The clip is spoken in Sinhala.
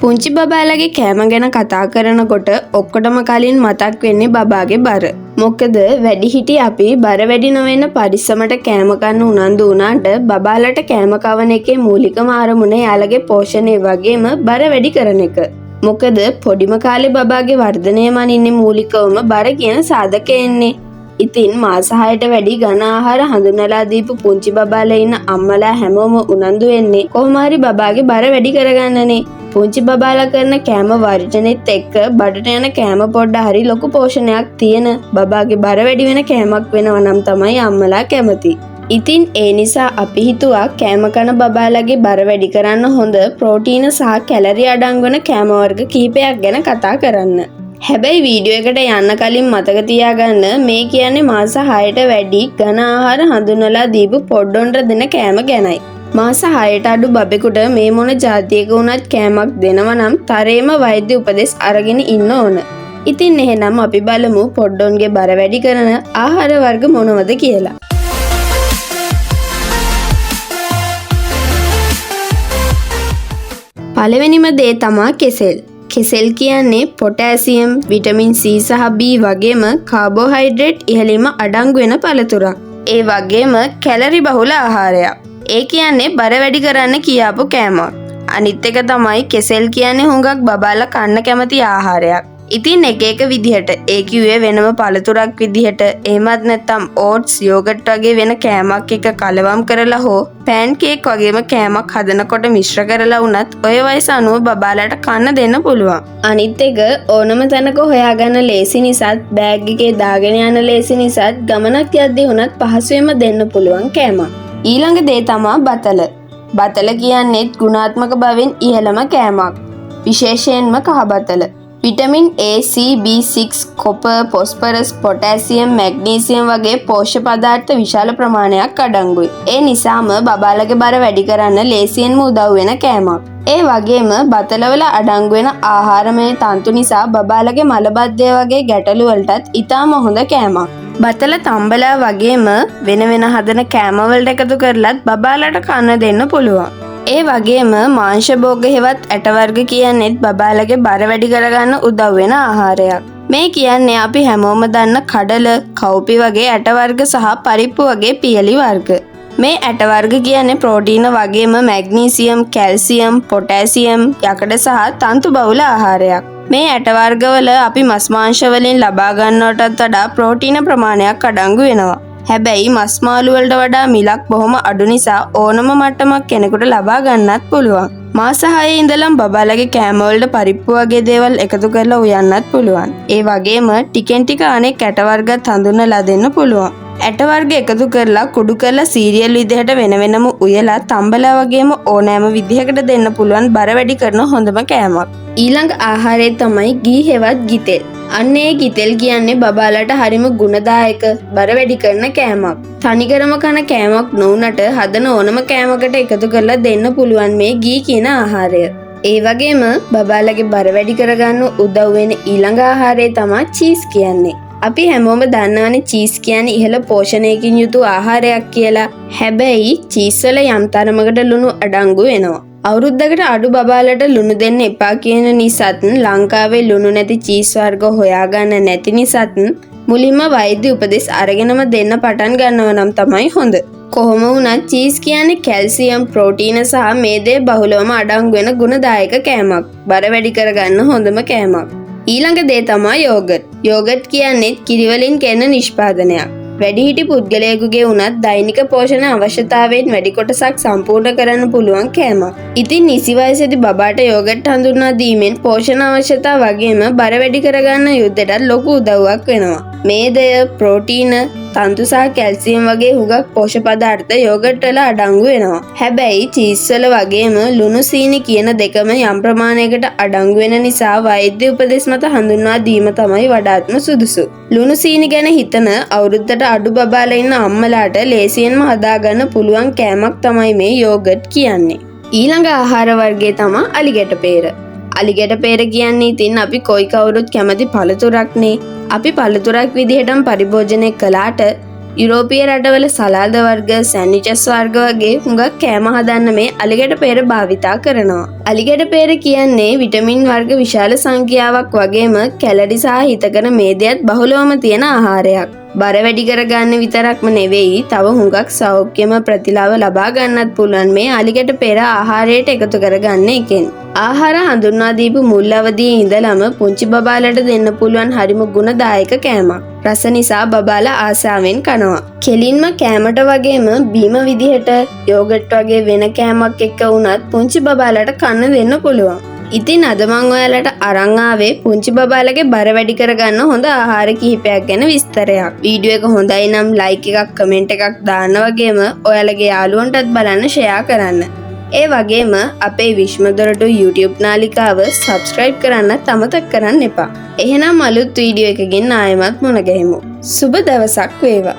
පුංචි බබාලගේ කෑම ගැන කතා කරනකොට ඔක්කොටම කලින් මතක් වෙන්නේ බබාගේ බර. මොකද වැඩිහිටි අපි බර වැඩි නොවෙන්න පරිස්සමට කෑම කන්න උනන්දු වුණාට බබාලට කෑම කවන එකේ මූලිකම අරමුණ යාළගේ පෝෂණය වගේම බර වැඩි කරන එක. මොකද පොඩිම කාලේ බබාගේ වර්ධනය මනින්නේ මූලිකවම බර කියන සාධකය එන්නේ. ඉතින් මාස 6ට වැඩි ඝන ආහාර හඳුනලා දීපු පුංචි බබාලා ඉන්න අම්මලා හැමෝම උනන්දු වෙන්නේ කොහොම හරි බබාගේ බර වැඩි කරගන්නනේ. පුංචි බබාලා කරන කෑම වර්ජනෙත් එක්ක බඩට යන කෑම පොඩ්ඩ හරි ලොකු පෝෂණයක් තියෙන බබාගේ බර වැඩි වෙන කෑමක් වෙනවා නම් තමයි අම්මලා කැමති. ඉතින් ඒ නිසා අපි හිතුවා කෑම කන බබාලගේ බර වැඩි කරන්න හොඳ ප්‍රෝටීන සහ කැලරි අඩංගු වන කෑම වර්ග කිහිපයක් ගැන කතා කරන්න. හැබැයි වීඩියෝ එකට යන්න කලින් මතක තියාගන්න මේ කියන්නේ මාස 6ට වැඩි ඝන ආහාර හඳුනලා දීපු පොඩ්ඩොන්ට දෙන කෑම ගැනයි. මාස 6ට අඩු බබෙකුට මේ මොන જાතියක වුණත් කෑමක් දෙනවා නම් තරේම වෛද්‍ය උපදෙස් අරගෙන ඉන්න ඕන. ඉතින් එහෙනම් අපි බලමු පොඩ්ඩොන්ගේ බර වැඩි කරන ආහාර වර්ග මොනවද කියලා. පළවෙනිම දේ තමයි කෙසෙල්. කෙසෙල් කියන්නේ පොටෑසියම්, විටමින් C සහ B වගේම කාබෝහයිඩ්‍රේට් ඉහළින්ම අඩංගු වෙන පළතුරක්. ඒ වගේම කැලරි බහුල ආහාරයක්. ඒ කියන්නේ බර වැඩි කරන්න කියාපු කෑමක්. අනිත් එක තමයි කෙසෙල් කියන්නේ හුඟක් බබාලා කන්න කැමති ආහාරයක්. ඉතින් එක විදිහට ඒ කිව්වේ වෙනම පළතුරක් විදිහට එහෙමත් නැත්නම් ඕට්ස්, යෝගට් වගේ වෙන කෑමක් එක කලවම් කරලා හෝ පෑන් කේක් වගේම කෑමක් හදනකොට මිශ්‍ර කරලා වුණත් ඔය වයස අනුව බබාලාට කන්න දෙන්න පුළුවන්. අනිත් එක ඕනම තැනක හොයාගන්න ලේසි නිසාත් බෑග් එකේ දාගෙන යන ලේසි නිසාත් ගමනක් යද්දී වුණත් පහසුවෙන්ම දෙන්න පුළුවන් කෑමක්. ඊළඟ දේ තමයි බතල. බතල කියන්නේ ගුණාත්මක බවෙන් ඉහළම කෑමක්. විශේෂයෙන්ම කහ බතල. Vitamin A, C, B6, copper, phosphorus, potassium, magnesium වගේ පෝෂ්‍ය පදාර්ථ විශාල ප්‍රමාණයක් අඩංගුයි. ඒ නිසාම බබාලගේ බර වැඩි කරන්න ලේසියෙන්ම උදව් වෙන කෑමක්. ඒ වගේම බතලවල අඩංගු වෙන ආහාරමය තන්තු නිසා බබාලගේ මලබද්ධය වගේ ගැටලු වලටත් ඉතාම හොඳ කෑමක්. බතල තම්බලා වගේම වෙන වෙන හදන කෑම වලට එකතු කරලත් බබාලට කන්න දෙන්න පුළුවන්. ඒ වගේම මාංශ භෝග හෙවත් ඇට වර්ග කියන්නේත් බබාලගේ බර වැඩි කරගන්න උදව් වෙන ආහාරයක්. මේ කියන්නේ අපි හැමෝම දන්න කඩල, කව්පි වගේ ඇට වර්ග සහ පරිප්පු වගේ පියලි වර්ග. මේ ඇට වර්ග කියන්නේ ප්‍රෝටීන වගේම මැග්නීසියම්, කැල්සියම්, පොටෑසියම්, යකඩ සහ තන්තු බහුල ආහාරයක්. මේ ඇට වර්ගවල අපි මස් මාංශ වලින් ලබා ගන්නවටත් වඩා ප්‍රෝටීන ප්‍රමාණයක් අඩංගු වෙනවා. හැබැයි මස් මාළු වලට වඩා මිලක් බොහොම අඩු නිසා ඕනම මට්ටමක් කෙනෙකුට ලබා ගන්නත් පුළුවන්. මාස 6 ඉඳලම බබාලගේ කෑම වලට පරිප්පු වගේ දේවල් එකතු කරලා උයන්නත් පුළුවන්. ඒ වගේම ටිකෙන් ටික අනෙක් ඇට වර්ගත් හඳුන්වලා දෙන්න පුළුවන්. ඇට වර්ග එකතු කරලා කුඩු කරලා සීරියල් විදිහට වෙන වෙනම උයලා තම්බලා වගේම ඕනෑම විදිහකට දෙන්න පුළුවන් බර වැඩි කරන හොඳම කෑමක්. ඊළඟ ආහාරය තමයි ගී හෙවත් ගිතෙල්. අන්න ඒ ගිතෙල් කියන්නේ බබාලට හරිම ගුණදායක බර වැඩි කරන කෑමක්. තනිකරම කන කෑමක් නොවුනට හදන ඕනම කෑමකට එකතු කරලා දෙන්න පුළුවන් මේ ගී කියන ආහාරය. ඒ වගේම බබාලගේ බර වැඩි කරගන්න උදව් වෙන ඊළඟ ආහාරය තමයි චීස් කියන්නේ. අපි හැමෝම දන්නවනේ චීස් කියන්නේ ඉහළ පෝෂණයකින් යුතු ආහාරයක් කියලා. හැබැයි චීස් වල යම් තරමකට ලුණු අඩංගු වෙනවා. අවුරුද්දකට අඩු බබාලට ලුණු දෙන්න එපා කියන නිසාත් ලංකාවේ ලුණු නැති චීස් වර්ග හොයාගන්න නැති නිසාත් මුලින්ම වෛද්‍ය උපදෙස් අරගෙනම දෙන්න පටන් ගන්නව නම් තමයි හොඳ. කොහොම වුණත් චීස් කියන්නේ කැල්සියම්, ප්‍රෝටීන සහ මේදේ බහුලවම අඩංගු වෙන ගුණදායක කෑමක්. බර වැඩි කරගන්න හොඳම කෑමක්. ඊළඟ දේ තමයි යෝගට්. යෝගට් කියන්නේ කිරි වලින් කෙරෙන නිෂ්පාදනයක්. වැඩිහිටි පුද්ගලයෙකුගේ වුණත් දෛනික පෝෂණ අවශ්‍යතාවයෙන් වැඩි කොටසක් සම්පූර්ණ කරන්න පුළුවන් කෑමක්. ඉතින් නිසි වයසේදී බබාට යෝගට් හඳුන්වා දීමෙන් පෝෂණ අවශ්‍යතා වගේම බර වැඩි කරගන්න යුද්ධයටත් ලොකු උදව්වක් වෙනවා. මේදය, ප්‍රෝටීන, තන්තු සහ කැල්සියම් වගේ හුඟක් පෝෂ්‍ය පදාර්ථ යෝගට් වල අඩංගු වෙනවා. හැබැයි චීස් වල වගේම ලුණු, සීනි කියන දෙකම යම් ප්‍රමාණයකට අඩංගු වෙන නිසා වෛද්‍ය උපදෙස් මත හඳුන්වා දීම තමයි වඩාත්ම සුදුසු. ලුණු, සීනි ගැන හිතන අවුරුද්දට අඩු බබාලා ඉන්න අම්මලාට ලේසියෙන්ම හදාගන්න පුළුවන් කෑමක් තමයි මේ යෝගට් කියන්නේ. ඊළඟ ආහාර වර්ගය තමයි අලිගැට peer. අලිගැට peer කියන්නේ ඉතින් අපි කොයි කවුරුත් කැමති පළතුරක්නේ. අපි පළතුරක් විදිහටම පරිභෝජනය කළාට යුරෝපීය රටවල සලාද වර්ග, සැන්ඩ්විචස් වර්ග වගේ හුඟක් කෑම හදන්න මේ අලිගැට පෙර භාවිතා කරනවා. අලිගැට පෙර කියන්නේ විටමින් වර්ග විශාල සංඛ්‍යාවක් වගේම කැලරි සහ හිතකර මේදයත් බහුලවම තියෙන ආහාරයක්. බර වැඩි කරගන්න විතරක්ම නෙවෙයි, තව හුඟක් සෞඛ්‍යම ප්‍රතිලාභ ලබා ගන්නත් පුළුවන් මේ අලිගැට පෙර ආහාරයට එකතු කරගන්න එකෙන්. ආහාර හඳුන්වා දීපු මුල් අවදියේ ඉඳලම පුංචි බබාලට දෙන්න පුළුවන් හරිම ගුණදායක කෑමක්. රස නිසා බබාලා ආසාවෙන් කනවා. කෙලින්ම කෑමට වගේම බීම විදිහට යෝගට් වගේ වෙන කෑමක් එක්ක වුණත් පුංචි බබාලට කන්න දෙන්න පුළුවන්. ඉතින් අද මං ඔයාලට අරන් ආවේ පුංචි බබාලගේ බර වැඩි කරගන්න හොඳ ආහාර කිහිපයක් ගැන විස්තරයක්. වීඩියෝ එක හොඳයි නම් ලයික් එකක්, කමෙන්ට් එකක් දාන්න වගේම ඔයාලගේ යාළුවන්ටත් බලන්න ෂෙයා කරන්න. ඒ වගේම අපේ විශ්මදොරටු YouTube නාලිකාව සබස්ක්‍රයිබ් කරන්නත් අමතක කරන්න එපා. එහෙනම් අලුත් වීඩියෝ එකකින් ආයෙමත් මුණ ගැහෙමු. සුබ දවසක් වේවා.